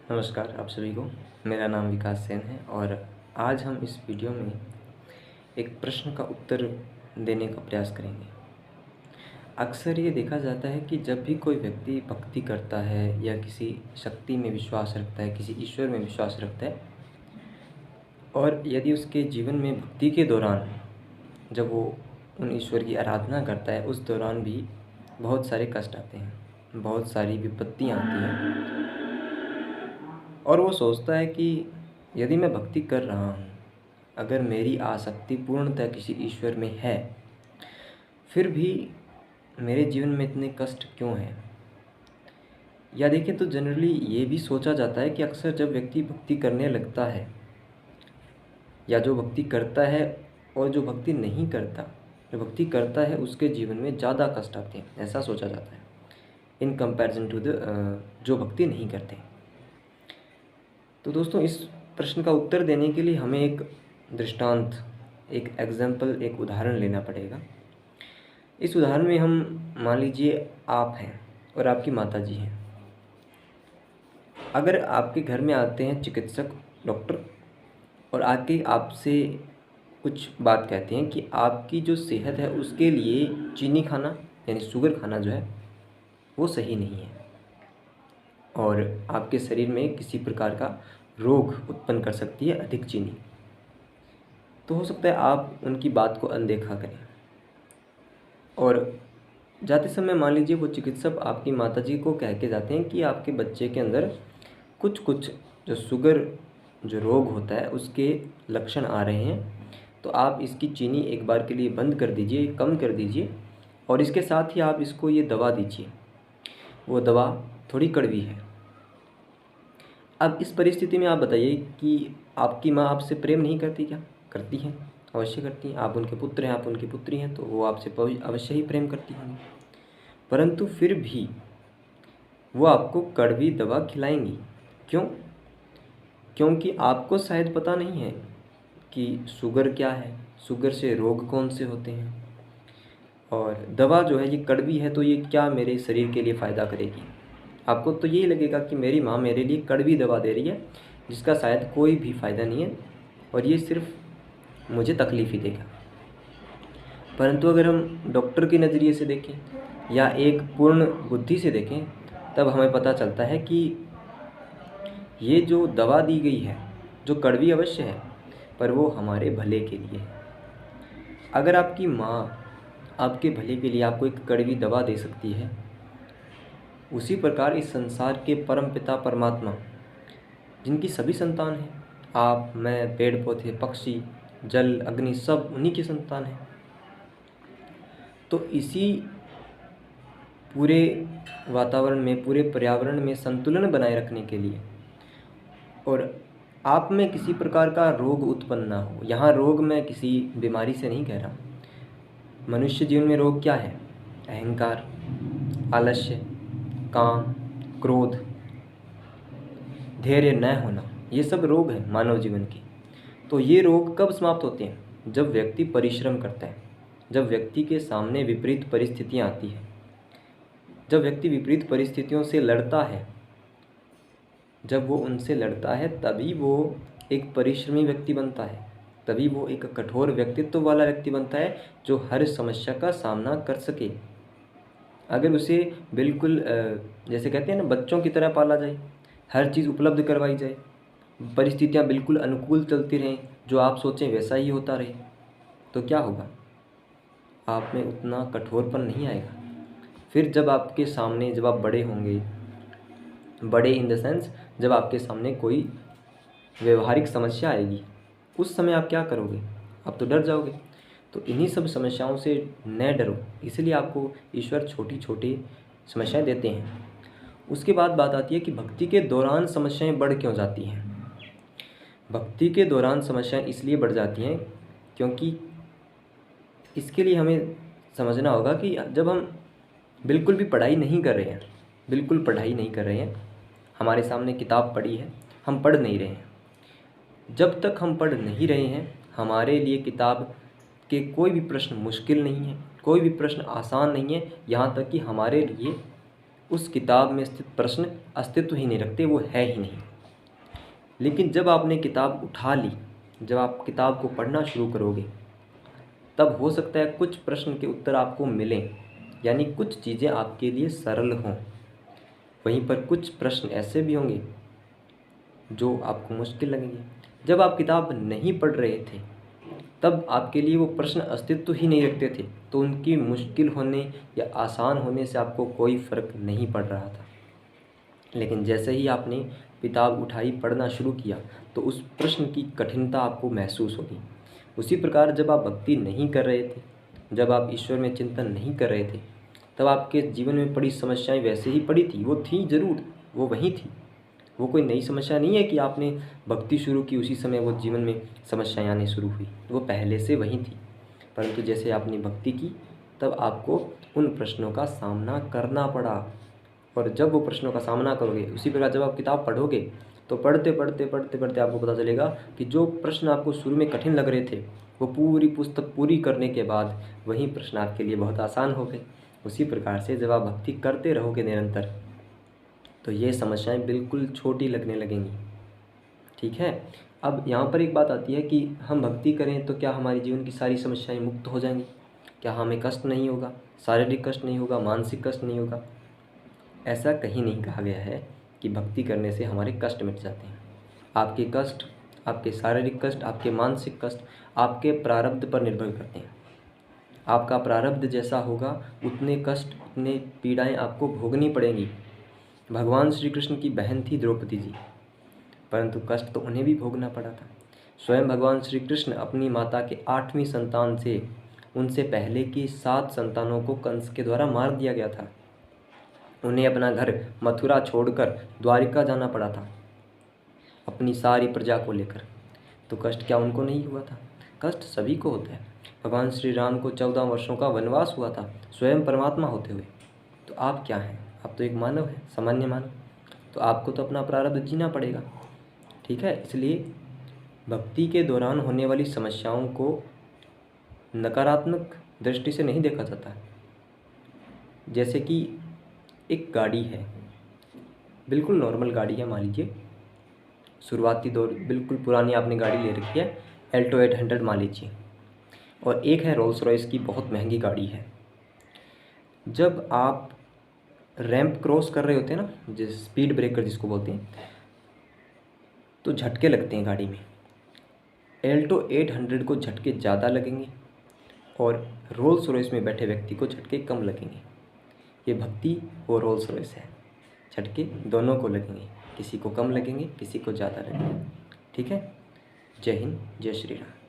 नमस्कार आप सभी को। मेरा नाम विकास सेन है और आज हम इस वीडियो में एक प्रश्न का उत्तर देने का प्रयास करेंगे। अक्सर ये देखा जाता है कि जब भी कोई व्यक्ति भक्ति करता है या किसी शक्ति में विश्वास रखता है, किसी ईश्वर में विश्वास रखता है, और यदि उसके जीवन में भक्ति के दौरान जब वो उन ईश्वर की आराधना करता है, उस दौरान भी बहुत सारे कष्ट आते हैं, बहुत सारी विपत्तियाँ आती हैं, और वो सोचता है कि यदि मैं भक्ति कर रहा हूँ, अगर मेरी आसक्ति पूर्णतः किसी ईश्वर में है, फिर भी मेरे जीवन में इतने कष्ट क्यों हैं। या देखें तो जनरली ये भी सोचा जाता है कि अक्सर जब व्यक्ति भक्ति करने लगता है या जो भक्ति करता है और जो भक्ति नहीं करता, जो भक्ति करता है उसके जीवन में ज़्यादा कष्ट आते हैं, ऐसा सोचा जाता है इन कंपैरिजन टू जो भक्ति नहीं करते। तो दोस्तों, इस प्रश्न का उत्तर देने के लिए हमें एक दृष्टांत, एक एग्जाम्पल, एक उदाहरण लेना पड़ेगा। इस उदाहरण में हम मान लीजिए आप हैं और आपकी माताजी हैं। अगर आपके घर में आते हैं चिकित्सक, डॉक्टर, और आके आपसे कुछ बात कहते हैं कि आपकी जो सेहत है उसके लिए चीनी खाना यानी शुगर खाना जो है वो सही नहीं है और आपके शरीर में किसी प्रकार का रोग उत्पन्न कर सकती है अधिक चीनी, तो हो सकता है आप उनकी बात को अनदेखा करें। और जाते समय मान लीजिए वो चिकित्सक आपकी माताजी को कह के जाते हैं कि आपके बच्चे के अंदर कुछ कुछ जो शुगर जो रोग होता है उसके लक्षण आ रहे हैं, तो आप इसकी चीनी एक बार के लिए बंद कर दीजिए, कम कर दीजिए, और इसके साथ ही आप इसको ये दवा दीजिए। वो दवा थोड़ी कड़वी है। अब इस परिस्थिति में आप बताइए कि आपकी माँ आपसे प्रेम नहीं करती क्या? करती हैं, अवश्य करती हैं। आप उनके पुत्र हैं, आप उनकी पुत्री हैं, तो वो आपसे अवश्य ही प्रेम करती होंगी। परंतु फिर भी वो आपको कड़वी दवा खिलाएंगी। क्यों? क्योंकि आपको शायद पता नहीं है कि शुगर क्या है, शुगर से रोग कौन से होते हैं, और दवा जो है ये कड़वी है तो ये क्या मेरे शरीर के लिए फ़ायदा करेगी। आपको तो यही लगेगा कि मेरी माँ मेरे लिए कड़वी दवा दे रही है जिसका शायद कोई भी फ़ायदा नहीं है और ये सिर्फ मुझे तकलीफ़ ही देगा। परंतु अगर हम डॉक्टर के नज़रिए से देखें या एक पूर्ण बुद्धि से देखें, तब हमें पता चलता है कि ये जो दवा दी गई है, जो कड़वी अवश्य है, पर वो हमारे भले के लिए है। अगर आपकी माँ आपके भले के लिए आपको एक कड़वी दवा दे सकती है, उसी प्रकार इस संसार के परम पिता परमात्मा, जिनकी सभी संतान हैं, आप, मैं, पेड़ पौधे, पक्षी, जल, अग्नि, सब उन्हीं की संतान हैं। तो इसी पूरे वातावरण में, पूरे पर्यावरण में संतुलन बनाए रखने के लिए, और आप में किसी प्रकार का रोग उत्पन्न ना हो, यहाँ रोग मैं किसी बीमारी से नहीं कह रहा हूँ। मनुष्य जीवन में रोग क्या है? अहंकार, आलस्य, काम, क्रोध, धैर्य न होना, ये सब रोग हैं मानव जीवन के। तो ये रोग कब समाप्त होते हैं? जब व्यक्ति परिश्रम करता है, जब व्यक्ति के सामने विपरीत परिस्थितियाँ आती हैं, जब व्यक्ति विपरीत परिस्थितियों से लड़ता है, जब वो उनसे लड़ता है, तभी वो एक परिश्रमी व्यक्ति बनता है, तभी वो एक कठोर व्यक्तित्व वाला व्यक्ति बनता है जो हर समस्या का सामना कर सके। अगर उसे बिल्कुल जैसे कहते हैं ना, बच्चों की तरह पाला जाए, हर चीज़ उपलब्ध करवाई जाए, परिस्थितियाँ बिल्कुल अनुकूल चलती रहें, जो आप सोचें वैसा ही होता रहे, तो क्या होगा? आप में उतना कठोरपन नहीं आएगा। फिर जब आपके सामने, जब आप बड़े होंगे, बड़े इन द सेंस जब आपके सामने कोई व्यवहारिक समस्या आएगी, उस समय आप क्या करोगे? आप तो डर जाओगे। तो इन्हीं सब समस्याओं से न डरो, इसलिए आपको ईश्वर छोटी छोटी समस्याएं देते हैं। उसके बाद बात आती है कि भक्ति के दौरान समस्याएं बढ़ क्यों जाती हैं। भक्ति के दौरान समस्याएं इसलिए बढ़ जाती हैं क्योंकि इसके लिए हमें समझना होगा कि जब हम बिल्कुल भी पढ़ाई नहीं कर रहे हैं, बिल्कुल पढ़ाई नहीं कर रहे हैं, हमारे सामने किताब पड़ी है, हम पढ़ नहीं रहे हैं, जब तक हम पढ़ नहीं रहे हैं, हमारे लिए किताब के कोई भी प्रश्न मुश्किल नहीं है, कोई भी प्रश्न आसान नहीं है, यहाँ तक कि हमारे लिए उस किताब में स्थित प्रश्न अस्तित्व ही नहीं रखते, वो है ही नहीं। लेकिन जब आपने किताब उठा ली, जब आप किताब को पढ़ना शुरू करोगे, तब हो सकता है कुछ प्रश्न के उत्तर आपको मिलें, यानी कुछ चीज़ें आपके लिए सरल हों। वहीं पर कुछ प्रश्न ऐसे भी होंगे जो आपको मुश्किल लगेंगे। जब आप किताब नहीं पढ़ रहे थे, तब आपके लिए वो प्रश्न अस्तित्व ही नहीं रखते थे, तो उनकी मुश्किल होने या आसान होने से आपको कोई फ़र्क नहीं पड़ रहा था। लेकिन जैसे ही आपने किताब उठाई, पढ़ना शुरू किया, तो उस प्रश्न की कठिनता आपको महसूस होगी। उसी प्रकार जब आप भक्ति नहीं कर रहे थे, जब आप ईश्वर में चिंतन नहीं कर रहे थे, तब आपके जीवन में पड़ी समस्याएं वैसे ही पड़ी थी, वो थी ज़रूर, वो वहीं थी। वो कोई नई समस्या नहीं है कि आपने भक्ति शुरू की उसी समय वो जीवन में समस्याएं आनी शुरू हुई, वो पहले से वहीं थी। परंतु जैसे आपने भक्ति की, तब आपको उन प्रश्नों का सामना करना पड़ा। और जब वो प्रश्नों का सामना करोगे, उसी प्रकार जब आप किताब पढ़ोगे, तो पढ़ते पढ़ते पढ़ते पढ़ते आपको पता चलेगा कि जो प्रश्न आपको शुरू में कठिन लग रहे थे, वो पूरी पुस्तक पूरी करने के बाद वही प्रश्न आपके लिए बहुत आसान हो गए। उसी प्रकार से जब आप भक्ति करते रहोगे निरंतर, तो ये समस्याएं बिल्कुल छोटी लगने लगेंगी। ठीक है। अब यहाँ पर एक बात आती है कि हम भक्ति करें तो क्या हमारे जीवन की सारी समस्याएं मुक्त हो जाएंगी? क्या हमें कष्ट नहीं होगा, शारीरिक कष्ट नहीं होगा, मानसिक कष्ट नहीं होगा? ऐसा कहीं नहीं कहा गया है कि भक्ति करने से हमारे कष्ट मिट जाते हैं। आपके कष्ट, आपके शारीरिक कष्ट, आपके मानसिक कष्ट आपके प्रारब्ध पर निर्भर करते हैं। आपका प्रारब्ध जैसा होगा, उतने कष्ट, उतने पीड़ाएं आपको भोगनी पड़ेंगी। भगवान श्री कृष्ण की बहन थी द्रौपदी जी, परंतु कष्ट तो उन्हें भी भोगना पड़ा था। स्वयं भगवान श्री कृष्ण अपनी माता के 8वीं संतान से, उनसे पहले की 7 संतानों को कंस के द्वारा मार दिया गया था। उन्हें अपना घर मथुरा छोड़कर द्वारिका जाना पड़ा था अपनी सारी प्रजा को लेकर। तो कष्ट क्या उनको नहीं हुआ था? कष्ट सभी को होता है। भगवान श्री राम को 14 वर्षों का वनवास हुआ था, स्वयं परमात्मा होते हुए। तो आप क्या हैं? आप तो एक मानव हैं, सामान्य मानव। तो आपको तो अपना प्रारब्ध जीना पड़ेगा। ठीक है। इसलिए भक्ति के दौरान होने वाली समस्याओं को नकारात्मक दृष्टि से नहीं देखा जाता। जैसे कि एक गाड़ी है, बिल्कुल नॉर्मल गाड़ी है, मान लीजिए शुरुआती दौर, बिल्कुल पुरानी आपने गाड़ी ले रखी है, एल्टो 800 मान लीजिए, और एक है रोल्स रॉयस की बहुत महंगी गाड़ी है। जब आप रैंप क्रॉस कर रहे होते हैं ना, जिस स्पीड ब्रेकर जिसको बोलते हैं, तो झटके लगते हैं गाड़ी में। एल्टो 800 को झटके ज़्यादा लगेंगे और रोल्स रॉयस में बैठे व्यक्ति को झटके कम लगेंगे। ये भक्ति और रोल्स रॉयस है, झटके दोनों को लगेंगे, किसी को कम लगेंगे, किसी को ज़्यादा लगेंगे। ठीक है। जय हिंद, जय श्री राम।